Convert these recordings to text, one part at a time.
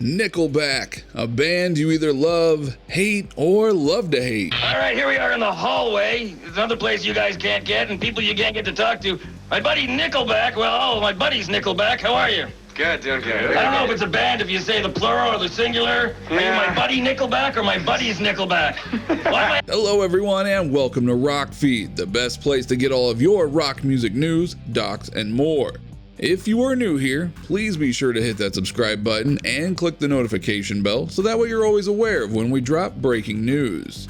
Nickelback, a band you either love, hate, or love to hate. All right, here we are in the hallway. There's another place you guys can't get and people you can't get to talk to. My buddy Nickelback. Well, my buddy's Nickelback. How are you? Good, doing good. I don't know if it's a band if you say the plural or the singular. Are you my buddy Nickelback or my buddy's Nickelback? Hello everyone and welcome to Rock Feed, the best place to get all of your rock music news, docs, and more. If you are new here, please be sure to hit that subscribe button and click the notification bell so that way you're always aware of when we drop breaking news.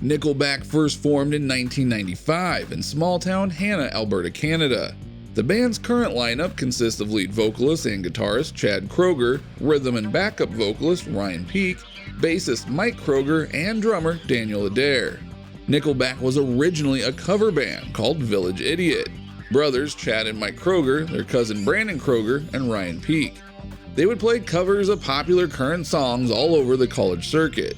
Nickelback first formed in 1995 in small-town Hanna, Alberta, Canada. The band's current lineup consists of lead vocalist and guitarist Chad Kroeger, rhythm and backup vocalist Ryan Peake, bassist Mike Kroeger, and drummer Daniel Adair. Nickelback was originally a cover band called Village Idiot. Brothers Chad and Mike Kroeger, their cousin Brandon Kroeger, and Ryan Peake. They would play covers of popular current songs all over the college circuit.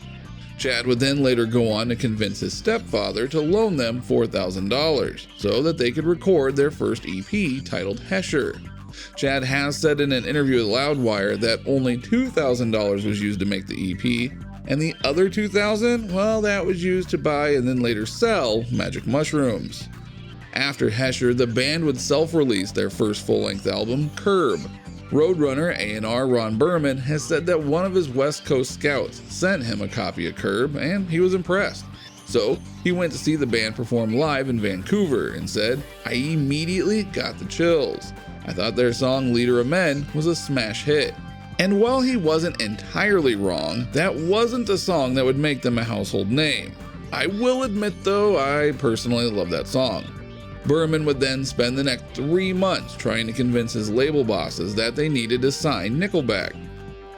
Chad would then later go on to convince his stepfather to loan them $4,000 so that they could record their first EP titled Hesher. Chad has said in an interview with Loudwire that only $2,000 was used to make the EP, and the other $2,000, well, that was used to buy and then later sell magic mushrooms. After Hesher, the band would self-release their first full-length album, Curb. Roadrunner A&R Ron Berman has said that one of his West Coast scouts sent him a copy of Curb and he was impressed. So he went to see the band perform live in Vancouver and said, "I immediately got the chills. I thought their song Leader of Men was a smash hit." And while he wasn't entirely wrong, that wasn't a song that would make them a household name. I will admit though, I personally love that song. Berman would then spend the next 3 months trying to convince his label bosses that they needed to sign Nickelback.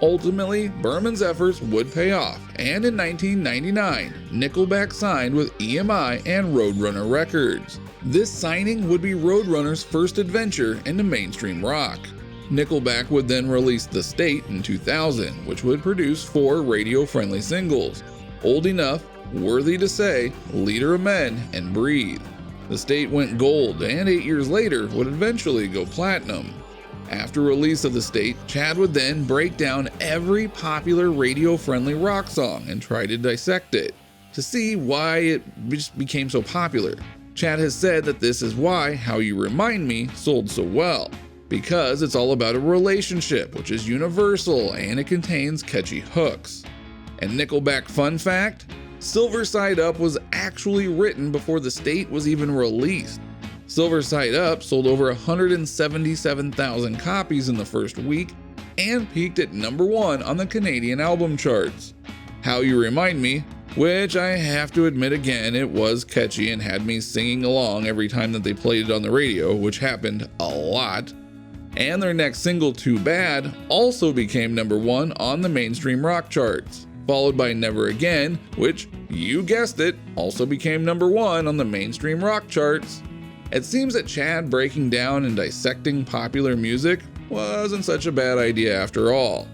Ultimately, Berman's efforts would pay off, and in 1999, Nickelback signed with EMI and Roadrunner Records. This signing would be Roadrunner's first adventure into mainstream rock. Nickelback would then release The State in 2000, which would produce 4 radio-friendly singles: Old Enough, Worthy to Say, Leader of Men, and Breathe. The State went gold and 8 years later would eventually go platinum. After release of The State, Chad would then break down every popular radio-friendly rock song and try to dissect it to see why it just became so popular. Chad has said that this is why How You Remind Me sold so well, because it's all about a relationship which is universal and it contains catchy hooks. And Nickelback fun fact? Silver Side Up was actually written before The State was even released. Silver Side Up sold over 177,000 copies in the first week and peaked at #1 on the Canadian album charts. How You Remind Me, which I have to admit again, it was catchy and had me singing along every time that they played it on the radio, which happened a lot. And their next single, Too Bad, also became #1 on the mainstream rock charts, followed by Never Again, which, you guessed it, also became #1 on the mainstream rock charts. It seems that Chad breaking down and dissecting popular music wasn't such a bad idea after all.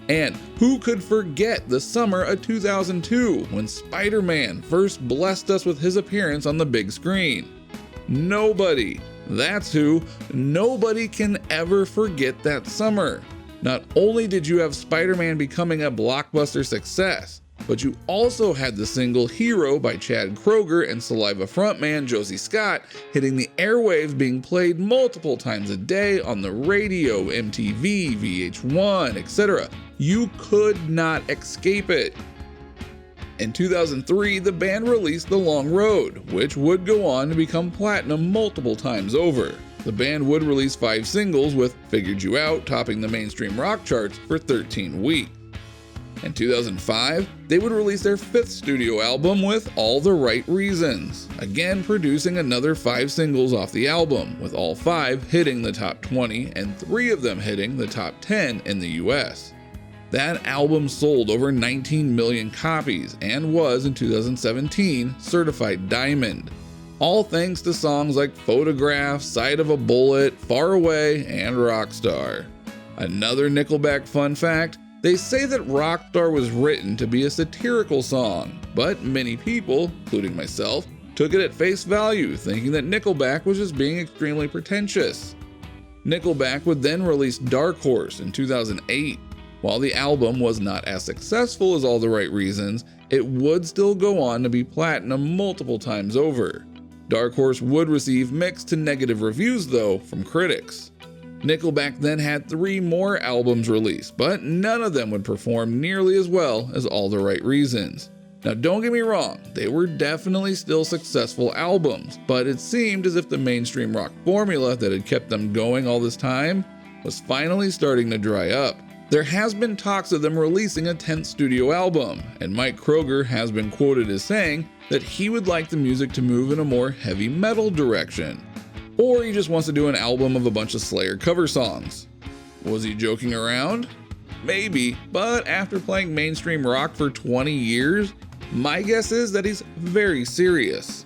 And who could forget the summer of 2002 when Spider-Man first blessed us with his appearance on the big screen? Nobody. That's who. Nobody can ever forget that summer. Not only did you have Spider-Man becoming a blockbuster success, but you also had the single Hero by Chad Kroeger and Saliva frontman Josie Scott hitting the airwaves, being played multiple times a day on the radio, MTV, VH1, etc. You could not escape it. In 2003, the band released The Long Road, which would go on to become platinum multiple times over. The band would release 5 singles, with Figured You Out topping the mainstream rock charts for 13 weeks. In 2005, they would release their 5th studio album with All the Right Reasons, again producing another 5 singles off the album, with all 5 hitting the top 20 and 3 of them hitting the top 10 in the US. That album sold over 19 million copies and was, in 2017, certified diamond. All thanks to songs like Photograph, Side of a Bullet, Far Away, and Rockstar. Another Nickelback fun fact, they say that Rockstar was written to be a satirical song, but many people, including myself, took it at face value, thinking that Nickelback was just being extremely pretentious. Nickelback would then release Dark Horse in 2008. While the album was not as successful as All the Right Reasons, it would still go on to be platinum multiple times over. Dark Horse would receive mixed to negative reviews though from critics. Nickelback then had 3 more albums released, but none of them would perform nearly as well as All the Right Reasons. Now don't get me wrong, they were definitely still successful albums, but it seemed as if the mainstream rock formula that had kept them going all this time was finally starting to dry up. There has been talks of them releasing a 10th studio album, and Mike Kroger has been quoted as saying that he would like the music to move in a more heavy metal direction. Or he just wants to do an album of a bunch of Slayer cover songs. Was he joking around? Maybe, but after playing mainstream rock for 20 years, my guess is that he's very serious.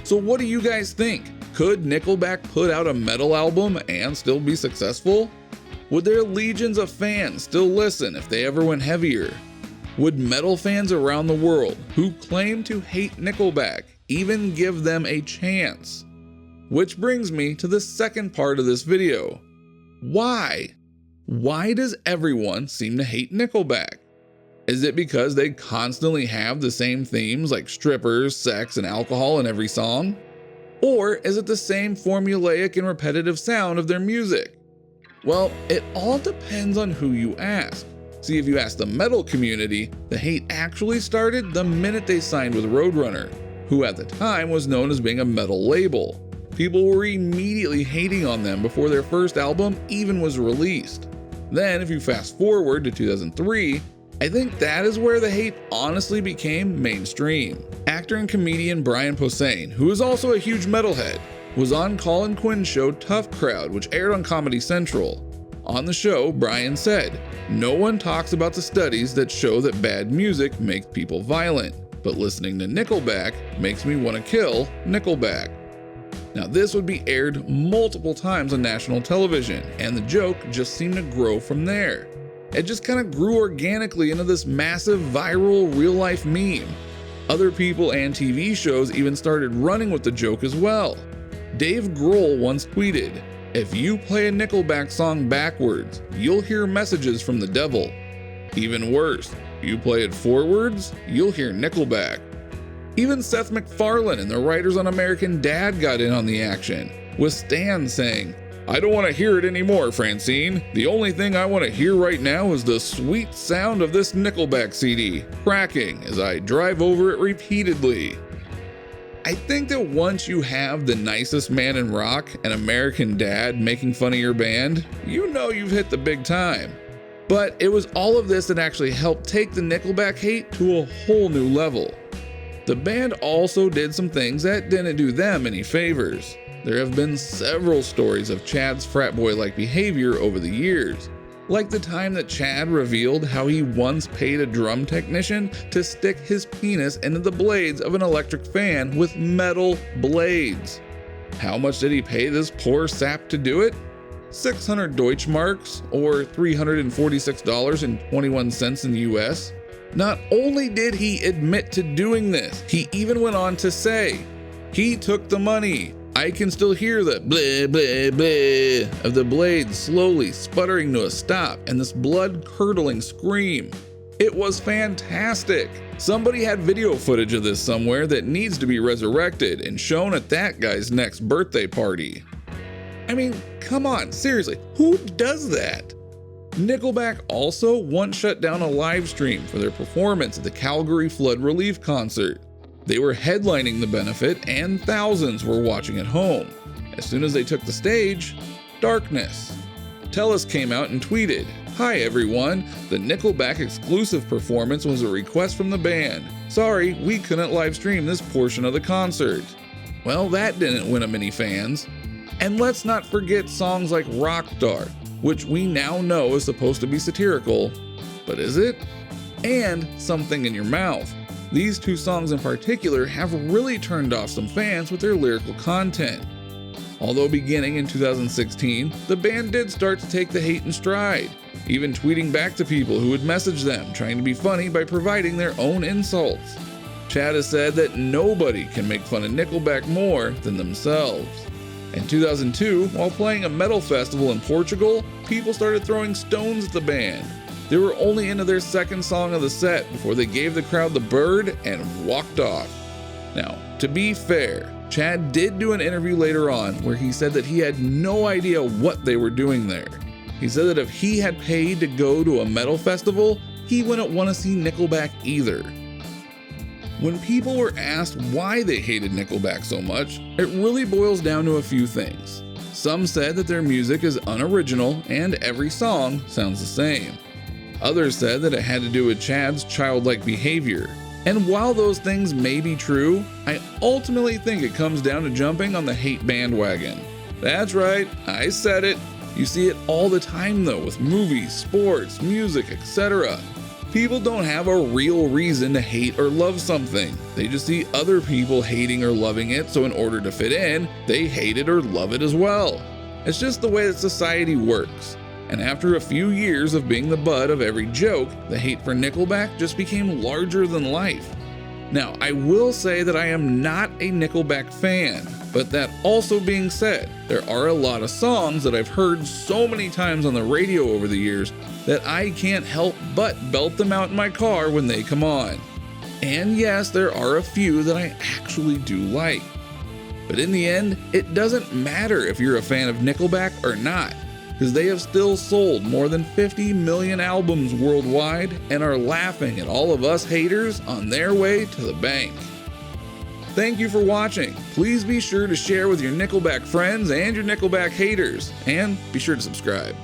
So what do you guys think? Could Nickelback put out a metal album and still be successful? Would their legions of fans still listen if they ever went heavier? Would metal fans around the world who claim to hate Nickelback even give them a chance? Which brings me to the second part of this video. Why? Why does everyone seem to hate Nickelback? Is it because they constantly have the same themes like strippers, sex, and alcohol in every song? Or is it the same formulaic and repetitive sound of their music? Well, it all depends on who you ask. See, if you ask the metal community, the hate actually started the minute they signed with Roadrunner, who at the time was known as being a metal label. People were immediately hating on them before their first album even was released. Then, if you fast forward to 2003, I think that is where the hate honestly became mainstream. Actor and comedian Brian Posehn, who is also a huge metalhead, was on Colin Quinn's show Tough Crowd, which aired on Comedy Central. On the show, Brian said, "No one talks about the studies that show that bad music makes people violent, but listening to Nickelback makes me want to kill Nickelback." Now this would be aired multiple times on national television, and the joke just seemed to grow from there. It just kind of grew organically into this massive viral real-life meme. Other people and TV shows even started running with the joke as well. Dave Grohl once tweeted, "If you play a Nickelback song backwards, you'll hear messages from the devil. Even worse, you play it forwards, you'll hear Nickelback." Even Seth MacFarlane and the writers on American Dad got in on the action, with Stan saying, "I don't want to hear it anymore, Francine. The only thing I want to hear right now is the sweet sound of this Nickelback CD, cracking as I drive over it repeatedly." I think that once you have the nicest man in rock and American Dad making fun of your band, you know you've hit the big time. But it was all of this that actually helped take the Nickelback hate to a whole new level. The band also did some things that didn't do them any favors. There have been several stories of Chad's frat boy-like behavior over the years, like the time that Chad revealed how he once paid a drum technician to stick his penis into the blades of an electric fan with metal blades. How much did he pay this poor sap to do it? 600 Deutschmarks, or $346.21 in the US. Not only did he admit to doing this, he even went on to say, "He took the money. I can still hear the bleh bleh bleh of the blades slowly sputtering to a stop and this blood-curdling scream. It was fantastic. Somebody had video footage of this somewhere that needs to be resurrected and shown at that guy's next birthday party." I mean, come on, seriously, who does that? Nickelback also once shut down a live stream for their performance at the Calgary Flood Relief Concert. They were headlining the benefit and thousands were watching at home. As soon as they took the stage, darkness. Tellus came out and tweeted, "Hi everyone, the Nickelback exclusive performance was a request from the band. Sorry, we couldn't live stream this portion of the concert." Well, that didn't win them any fans. And let's not forget songs like Rockstar, which we now know is supposed to be satirical, but is it? And Something in Your Mouth. These two songs in particular have really turned off some fans with their lyrical content. Although beginning in 2016, the band did start to take the hate in stride, even tweeting back to people who would message them trying to be funny by providing their own insults. Chad has said that nobody can make fun of Nickelback more than themselves. In 2002, while playing a metal festival in Portugal, people started throwing stones at the band. They were only into their second song of the set before they gave the crowd the bird and walked off. Now, to be fair, Chad did do an interview later on where he said that he had no idea what they were doing there. He said that if he had paid to go to a metal festival, he wouldn't want to see Nickelback either. When people were asked why they hated Nickelback so much, it really boils down to a few things. Some said that their music is unoriginal and every song sounds the same. Others said that it had to do with Chad's childlike behavior. And while those things may be true, I ultimately think it comes down to jumping on the hate bandwagon. That's right, I said it. You see it all the time though with movies, sports, music, etc. People don't have a real reason to hate or love something. They just see other people hating or loving it, so in order to fit in, they hate it or love it as well. It's just the way that society works. And after a few years of being the butt of every joke, the hate for Nickelback just became larger than life. Now, I will say that I am not a Nickelback fan, but that also being said, there are a lot of songs that I've heard so many times on the radio over the years that I can't help but belt them out in my car when they come on. And yes, there are a few that I actually do like. But in the end, it doesn't matter if you're a fan of Nickelback or not, because they have still sold more than 50 million albums worldwide and are laughing at all of us haters on their way to the bank. Thank you for watching. Please be sure to share with your Nickelback friends and your Nickelback haters, and be sure to subscribe.